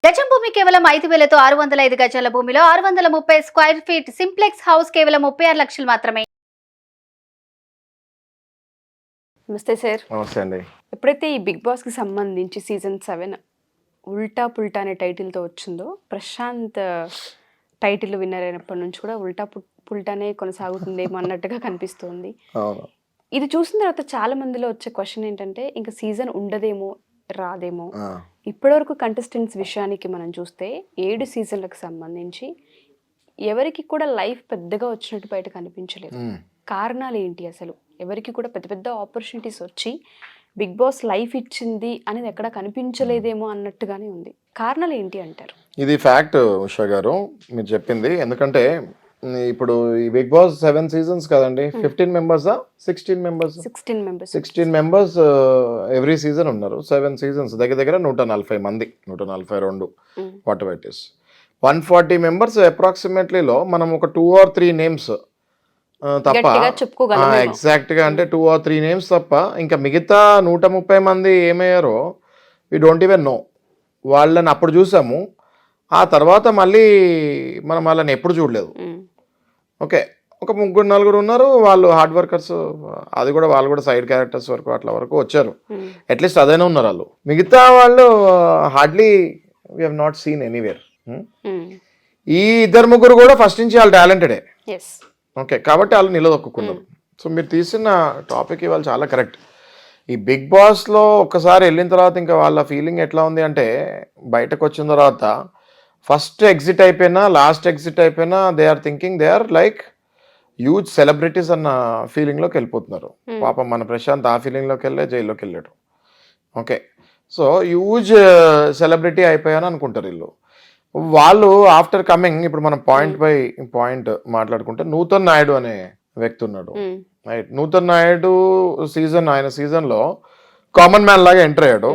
గజం భూమి కేవలం 5,000తో 605 గజాల భూమిలో 630 స్క్వేర్ ఫీట్ సింప్లెక్స్ హౌస్ కేవలం 36 లక్షలు మాత్రమే. నమస్తే సార్. నమస్తే అండి. ఎప్పుడైతే ఈ బిగ్ బాస్కి సంబంధించి సీజన్ 7 ఉల్టా పుల్టా అనే టైటిల్తో వచ్చిందో, ప్రశాంత్ టైటిల్ విన్నర్ అయినప్పటి నుంచి కూడా ఉల్టా పుల్టానే కొనసాగుతుందేమో అన్నట్టుగా కనిపిస్తుంది. ఇది చూసిన తర్వాత చాలా మందిలో వచ్చే క్వశ్చన్ ఏంటంటే, ఇంకా సీజన్ ఉండదేమో, రాదేమో. ఇప్పటివరకు కంటెస్టెంట్స్ విషయానికి మనం చూస్తే 7 సీజన్లకు సంబంధించి ఎవరికి కూడా లైఫ్ పెద్దగా వచ్చినట్టు బయట కనిపించలేదు. కారణాలు ఏంటి అసలు? ఎవరికి కూడా పెద్ద పెద్ద ఆపర్చునిటీస్ వచ్చి బిగ్ బాస్ లైఫ్ ఇచ్చింది అనేది ఎక్కడ కనిపించలేదేమో అన్నట్టుగానే ఉంది. కారణాలు ఏంటి అంటారు? ఇది ఫ్యాక్ట్ ఉషా గారు మీరు చెప్పింది. ఎందుకంటే ఇప్పుడు ఈ బిగ్ బాస్ 7 సీజన్స్ కదండి. 15 మెంబర్సా 16 మెంబర్స్ 16 మెంబర్స్ ఎవ్రీ సీజన్ ఉన్నారు. 7 సీజన్స్ దగ్గర 140 మంది, 142 whatever it is. 140 members అప్రాక్సిమేట్లీలో మనం ఒక 2 or 3 నేమ్స్ తప్ప, ఎగ్జాక్ట్ గా అంటే 2 or 3 నేమ్స్ తప్ప ఇంకా మిగతా 130 మంది ఏమయ్యారో వి డోంట్ ఈవెన్ నో. వాళ్ళని అప్పుడు చూసాము, ఆ తర్వాత మళ్ళీ మనం వాళ్ళని ఎప్పుడు చూడలేదు. ఓకే, ఒక 3-4 ఉన్నారు, వాళ్ళు హార్డ్ వర్కర్స్. అది కూడా వాళ్ళు కూడా సైడ్ క్యారెక్టర్స్ వరకు అట్లా వరకు వచ్చారు. అట్లీస్ట్ అదైనా ఉన్నారు వాళ్ళు. మిగతా వాళ్ళు hardly we have not seen anywhere. ఈ 2-3 కూడా ఫస్ట్ నుంచి వాళ్ళు టాలెంటెడే. ఓకే, కాబట్టి వాళ్ళు నిలదొక్కున్నారు. సో మీరు తీసిన టాపిక్ ఇవాళ చాలా కరెక్ట్. ఈ బిగ్ బాస్లో ఒక్కసారి వెళ్ళిన తర్వాత ఇంకా వాళ్ళ ఫీలింగ్ ఎట్లా ఉంది అంటే, బయటకు వచ్చిన తర్వాత ఫస్ట్ ఎగ్జిట్ అయిపోయినా లాస్ట్ ఎగ్జిట్ అయిపోయినా they are thinking they are like huge celebrities అన్న ఫీలింగ్లోకి వెళ్ళిపోతున్నారు. పాపం మన ప్రశాంత్ ఆ ఫీలింగ్లోకి వెళ్ళే జైల్లోకి వెళ్ళాడు. ఓకే, సో హ్యూజ్ సెలబ్రిటీ అయిపోయాను అనుకుంటారు వీళ్ళు. వాళ్ళు ఆఫ్టర్ కమింగ్, ఇప్పుడు మనం పాయింట్ బై పాయింట్ మాట్లాడుకుంటే, నూతన్ నాయుడు అనే వ్యక్తి ఉన్నాడు. రైట్, నూతన్ నాయుడు ఆయన సీజన్లో కామన్ మ్యాన్ లాగా ఎంటర్ అయ్యాడు.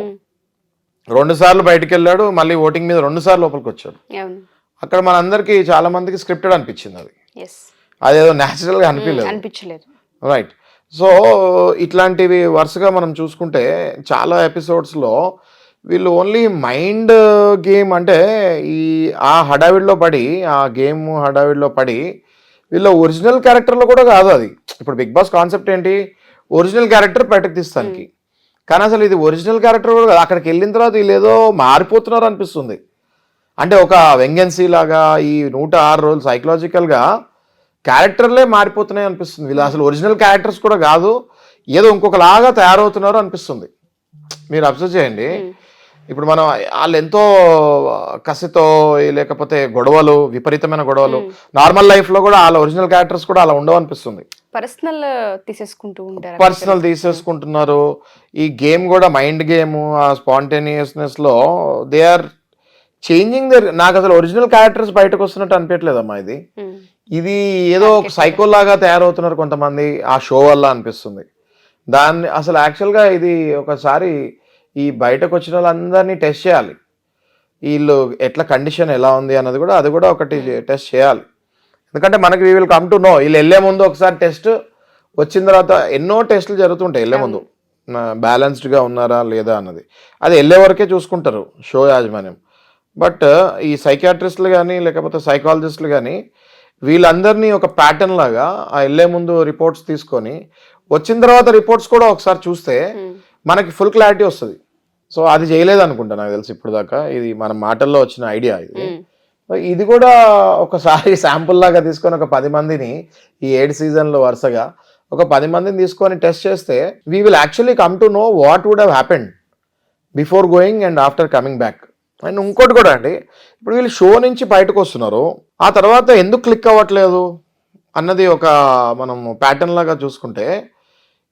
2 సార్లు బయటకు వెళ్ళాడు, మళ్ళీ ఓటింగ్ మీద 2 సార్లు లోపలికి వచ్చాడు. అక్కడ మనందరికి చాలా మందికి స్క్రిప్టెడ్ అనిపించింది. అదేదో న్యాచురల్ గా అనిపించలేదు. రైట్, సో ఇట్లాంటివి వరుసగా మనం చూసుకుంటే చాలా ఎపిసోడ్స్ లో వీళ్ళు ఓన్లీ మైండ్ గేమ్, అంటే ఆ హడావిడిలో పడి, ఆ గేమ్ హడావిడిలో పడి వీళ్ళ ఒరిజినల్ క్యారెక్టర్లో కూడా కాదు అది. ఇప్పుడు బిగ్ బాస్ కాన్సెప్ట్ ఏంటి? ఒరిజినల్ క్యారెక్టర్ బయటకు తీస్తానికి. కానీ అసలు ఇది ఒరిజినల్ క్యారెక్టర్ కూడా కాదు. అక్కడికి వెళ్ళిన తర్వాత వీళ్ళు ఏదో మారిపోతున్నారు అనిపిస్తుంది. అంటే ఒక వెంగెన్సీ లాగా ఈ 106 రోజులు సైకలాజికల్గా క్యారెక్టర్లే మారిపోతున్నాయి అనిపిస్తుంది. వీళ్ళు అసలు ఒరిజినల్ క్యారెక్టర్స్ కూడా కాదు, ఏదో ఇంకొకలాగా తయారవుతున్నారు అనిపిస్తుంది. మీరు అబ్జర్వ్ చేయండి. ఇప్పుడు మనం వాళ్ళు ఎంతో కసితో, లేకపోతే గొడవలు, విపరీతమైన గొడవలు, నార్మల్ లైఫ్ లో కూడా వాళ్ళ ఒరిజినల్ క్యారెక్టర్స్ కూడా అలా ఉండవు అనిపిస్తుంది. పర్సనల్ తీసేసుకుంటున్నారు. ఈ గేమ్ కూడా మైండ్ గేమ్, ఆ స్పాంటేనియస్నెస్ లో దే ఆర్ చేంజింగ్ దర్. నాకు అసలు ఒరిజినల్ క్యారెక్టర్స్ బయటకు వస్తున్నట్టు అనిపించలేదమ్మా. ఇది ఏదో ఒక సైకో లాగా తయారవుతున్నారు కొంతమంది ఆ షో వల్ల అనిపిస్తుంది. దాన్ని అసలు యాక్చువల్గా ఇది ఒకసారి ఈ బయటకు వచ్చిన వాళ్ళందరినీ టెస్ట్ చేయాలి. వీళ్ళు ఎట్లా కండిషన్ ఎలా ఉంది అన్నది కూడా, అది కూడా ఒకటి టెస్ట్ చేయాలి. ఎందుకంటే మనకి we will come to no. వీళ్ళు వెళ్ళే ముందు ఒకసారి టెస్ట్, వచ్చిన తర్వాత ఎన్నో టెస్టులు జరుగుతుంటాయి వెళ్ళే ముందు, బ్యాలెన్స్డ్గా ఉన్నారా లేదా అన్నది. అది వెళ్ళే వరకే చూసుకుంటారు షో యాజమాన్యం. బట్ ఈ సైకియాట్రిస్టులు కానీ లేకపోతే సైకాలజిస్టులు కానీ వీళ్ళందరినీ ఒక ప్యాటర్న్ లాగా ఆ వెళ్ళే ముందు రిపోర్ట్స్ తీసుకొని వచ్చిన తర్వాత రిపోర్ట్స్ కూడా ఒకసారి చూస్తే మనకి ఫుల్ క్లారిటీ వస్తుంది. సో అది చేయలేదు అనుకుంటా నాకు తెలిసి ఇప్పుడు దాకా. ఇది మన మాటల్లో వచ్చిన ఐడియా. ఇది కూడా ఒకసారి శాంపుల్ లాగా తీసుకొని ఒక 10 మందిని ఈ 7 సీజన్లో వరుసగా ఒక 10 మందిని తీసుకొని టెస్ట్ చేస్తే we will actually come to know what would have happened before going and after coming back. And ఇంకోటి కూడా అండి, ఇప్పుడు వీళ్ళు షో నుంచి బయటకు వస్తున్నారు, ఆ తర్వాత ఎందుకు క్లిక్ అవ్వట్లేదు అన్నది ఒక మనం ప్యాటర్న్ లాగా చూసుకుంటే,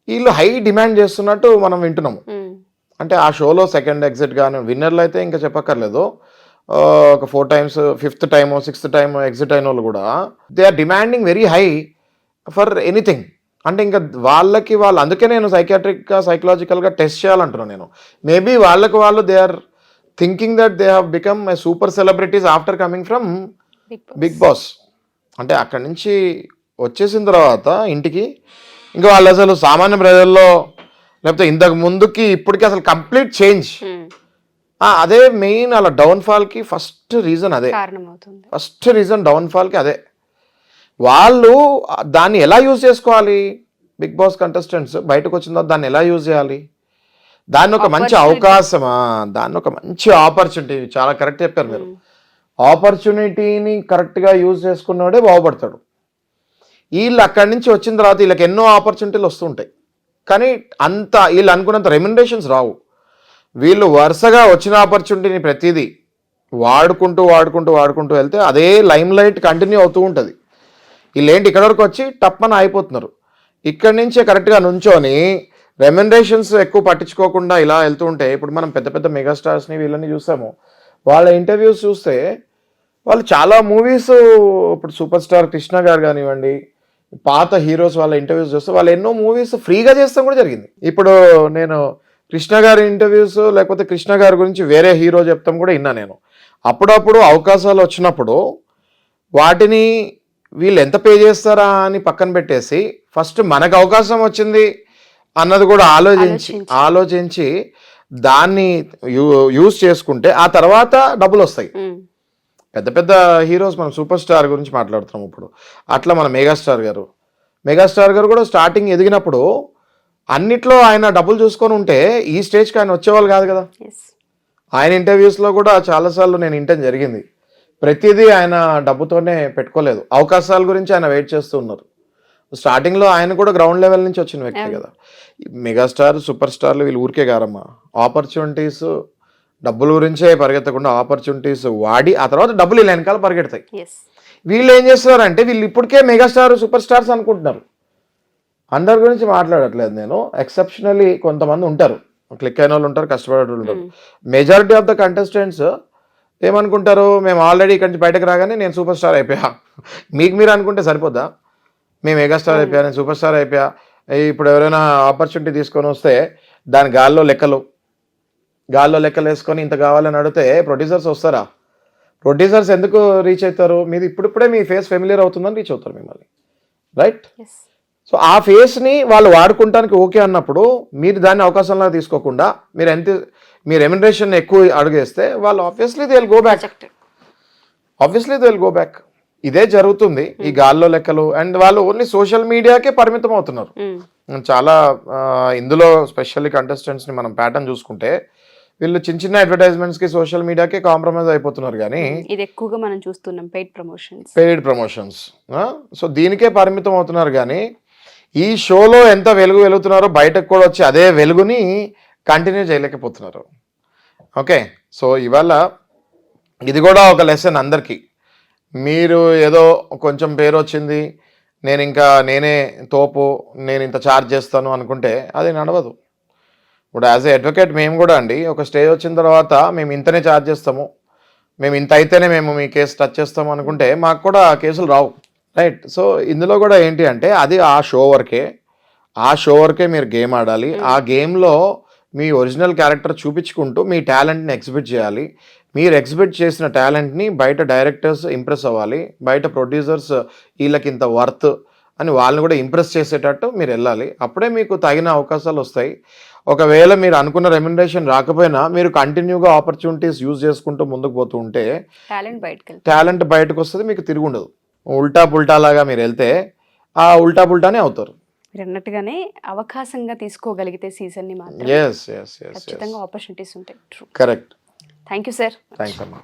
వీళ్ళు హై డిమాండ్ చేస్తున్నట్టు మనం వింటున్నాము. అంటే ఆ షోలో సెకండ్ ఎగ్జిట్ కానీ, విన్నర్లు అయితే ఇంకా చెప్పక్కర్లేదు, ఒక 4 times 5th time 6th time exit అయిన వాళ్ళు కూడా they are demanding very high for anything. అంటే ఇంకా వాళ్ళు అందుకే నేను సైకాట్రిక్గా సైకలాజికల్గా టెస్ట్ చేయాలంటున్నాను నేను. మేబీ వాళ్ళు they are thinking that they have become a super celebrities after coming from Bigg Boss. అంటే అక్కడి నుంచి వచ్చేసిన తర్వాత ఇంటికి ఇంకా వాళ్ళు అసలు సామాన్య ప్రజల్లో, లేకపోతే ఇంతకు ముందుకి ఇప్పటికీ అసలు కంప్లీట్ చేంజ్. అదే మెయిన్ అలా డౌన్ఫాల్కి ఫస్ట్ రీజన్ అదే. కారణం అవుతుంది. ఫస్ట్ రీజన్ డౌన్ఫాల్కి అదే. వాళ్ళు దాన్ని ఎలా యూజ్ చేసుకోవాలి, బిగ్ బాస్ కంటెస్టెంట్స్ బయటకు వచ్చిన తర్వాత దాన్ని ఎలా యూజ్ చేయాలి, దాన్ని ఒక మంచి అవకాశమా, దాన్ని ఒక మంచి ఆపర్చునిటీ, చాలా కరెక్ట్ చెప్పారు మీరు. ఆపర్చునిటీని కరెక్ట్గా యూజ్ చేసుకున్నవాడే బాగుపడతాడు. వీళ్ళు అక్కడి నుంచి వచ్చిన తర్వాత వీళ్ళకి ఎన్నో ఆపర్చునిటీలు వస్తుంటాయి, కానీ అంత వీళ్ళు అనుకున్నంత రెమ్యునరేషన్స్ రావు. వీళ్ళు వరుసగా వచ్చిన ఆపర్చునిటీని ప్రతిదీ వాడుకుంటూ వెళ్తే అదే లైమ్ లైట్ కంటిన్యూ అవుతూ ఉంటుంది. వీళ్ళు ఏంటి ఇక్కడ వరకు వచ్చి టప్పని అయిపోతున్నారు. ఇక్కడి నుంచే కరెక్ట్గా నుంచొని రెమ్యునరేషన్స్ ఎక్కువ పట్టించుకోకుండా ఇలా వెళ్తూ ఉంటే, ఇప్పుడు మనం పెద్ద పెద్ద మెగాస్టార్స్ని వీళ్ళని చూసాము, వాళ్ళ ఇంటర్వ్యూస్ చూస్తే వాళ్ళు చాలా మూవీస్, ఇప్పుడు సూపర్ స్టార్ కృష్ణ గారు కానివ్వండి, పాత హీరోస్ వాళ్ళ ఇంటర్వ్యూస్ చూస్తే వాళ్ళు ఎన్నో మూవీస్ ఫ్రీగా చేస్తాం కూడా జరిగింది. ఇప్పుడు నేను కృష్ణ గారి ఇంటర్వ్యూస్ లేకపోతే కృష్ణ గారి గురించి వేరే హీరో చెప్తాం కూడా విన్నా నేను. అప్పుడప్పుడు అవకాశాలు వచ్చినప్పుడు వాటిని వీళ్ళు ఎంత పే చేస్తారా అని పక్కన పెట్టేసి ఫస్ట్ మనకు అవకాశం వచ్చింది అన్నది కూడా ఆలోచించి దాన్ని యూజ్ చేసుకుంటే ఆ తర్వాత డబ్బులు వస్తాయి. పెద్ద పెద్ద హీరోస్, మనం సూపర్ స్టార్ గురించి మాట్లాడుతున్నాం ఇప్పుడు, అట్లా మన మెగాస్టార్ గారు కూడా స్టార్టింగ్ ఎదిగినప్పుడు అన్నిట్లో ఆయన డబ్బులు చూసుకొని ఉంటే ఈ స్టేజ్కి ఆయన వచ్చేవాళ్ళు కాదు కదా. ఆయన ఇంటర్వ్యూస్లో కూడా చాలాసార్లు నేను వినటం జరిగింది, ప్రతిదీ ఆయన డబ్బుతోనే పెట్టుకోలేదు, అవకాశాల గురించి ఆయన వెయిట్ చేస్తూ ఉన్నారు. స్టార్టింగ్లో ఆయన కూడా గ్రౌండ్ లెవెల్ నుంచి వచ్చిన వ్యక్తి కదా. మెగాస్టార్, సూపర్ స్టార్లు వీళ్ళు ఊరికే గారమ్మా, ఆపర్చునిటీస్ డబ్బుల గురించే పరిగెత్తకుండా ఆపర్చునిటీస్ వాడి ఆ తర్వాత డబ్బులు వీళ్ళ వెనకాల పరిగెడతాయి. వీళ్ళు ఏం చేస్తున్నారంటే వీళ్ళు ఇప్పటికే మెగాస్టార్, సూపర్ స్టార్స్ అనుకుంటున్నారు. అందరి గురించి మాట్లాడట్లేదు నేను, ఎక్సెప్షనలీ కొంతమంది ఉంటారు, క్లిక్ అయిన వాళ్ళు ఉంటారు, కష్టపడే వాళ్ళు ఉంటారు. మెజారిటీ ఆఫ్ ద కంటెస్టెంట్స్ ఏమనుకుంటారు, మేము ఆల్రెడీ ఇక్కడి నుంచి బయటకు రాగానే నేను సూపర్ స్టార్ అయిపోయా. మీకు మీరు అనుకుంటే సరిపోద్దా, మేము మెగాస్టార్ అయిపోయా, నేను సూపర్ స్టార్ అయిపోయా. ఇప్పుడు ఎవరైనా ఆపర్చునిటీ తీసుకొని వస్తే దాని గాల్లో లెక్కలు వేసుకొని ఇంత కావాలని అడిగితే ప్రొడ్యూసర్స్ వస్తారా? ప్రొడ్యూసర్స్ ఎందుకు రీచ్ అవుతారు? మీరు ఇప్పుడిప్పుడే మీ ఫేస్ ఫెమిలియర్ అవుతుందని రీచ్ అవుతారు మిమ్మల్ని, రైట్? సో ఆ ఫేస్ని వాళ్ళు వాడుకుంటానికి ఓకే అన్నప్పుడు మీరు దాన్ని అవకాశంలాగా తీసుకోకుండా మీ రెమ్యునరేషన్ ఎక్కువ అడుగేస్తే వాళ్ళు obviously they will go back. ఇదే జరుగుతుంది ఈ గాల్లో లెక్కలు. అండ్ వాళ్ళు ఓన్లీ సోషల్ మీడియాకే పరిమితం అవుతున్నారు. చాలా ఇందులో స్పెషల్లీ కంటెస్టెంట్స్ని మనం ప్యాటర్న్ చూసుకుంటే వీళ్ళు చిన్న అడ్వర్టైజ్మెంట్స్కి సోషల్ మీడియాకే కాంప్రమైజ్ అయిపోతున్నారు. కానీ ఇది ఎక్కువగా మనం చూస్తున్నాం పెయిడ్ ప్రమోషన్స్. సో దీనికే పరిమితం అవుతున్నారు. కానీ ఈ షోలో ఎంత వెలుగుతున్నారో బయటకు కూడా వచ్చి అదే వెలుగుని కంటిన్యూ చేయలేకపోతున్నారు. ఓకే, సో ఇవాళ ఇది కూడా ఒక లెసన్ అందరికీ. మీరు ఏదో కొంచెం పేరు వచ్చింది, నేనే తోపు, నేను ఇంత ఛార్జ్ చేస్తాను అనుకుంటే అది నడవదు. ఇప్పుడు యాజ్ ఏ అడ్వకేట్ మేము కూడా అండి, ఒక స్టేజ్ వచ్చిన తర్వాత మేము ఇంతనే ఛార్జ్ చేస్తాము, మేము ఇంత అయితేనే మేము మీ కేసు టచ్ చేస్తాము అనుకుంటే మాకు కూడా కేసులు రావు, రైట్? సో ఇందులో కూడా ఏంటి అంటే అది ఆ షో వరకే మీరు గేమ్ ఆడాలి. ఆ గేమ్లో మీ ఒరిజినల్ క్యారెక్టర్ చూపించుకుంటూ మీ టాలెంట్ని ఎగ్జిబిట్ చేయాలి. మీరు ఎగ్జిబిట్ చేసిన టాలెంట్ని బయట డైరెక్టర్స్ ఇంప్రెస్ అవ్వాలి, బయట ప్రొడ్యూసర్స్ వీళ్ళకి ఇంత వర్త్ అని వాళ్ళని కూడా ఇంప్రెస్ చేసేటట్టు మీరు వెళ్ళాలి. అప్పుడే మీకు తగిన అవకాశాలు వస్తాయి. ఒకవేళ మీరు అనుకున్న రెమ్యునరేషన్ రాకపోయినా మీరు కంటిన్యూగా ఆపర్చునిటీస్ యూజ్ చేసుకుంటూ ముందుకు పోతూ ఉంటే టాలెంట్ బయటకు వస్తుంది, మీకు తిరిగి ఉండదు. ఉల్టా పుల్టాలాగా మీరు వెళ్తే ఆ ఉల్టా పుల్టానే అవుతారు. మీరు అన్నట్టుగానే అవకాశంగా తీసుకోగలిగితే సీజన్ని మాత్రం ఖచ్చితంగా ఆపర్చునిటీస్ ఉంటాయి. Correct. Thank you sir. Thanks అమ్మా.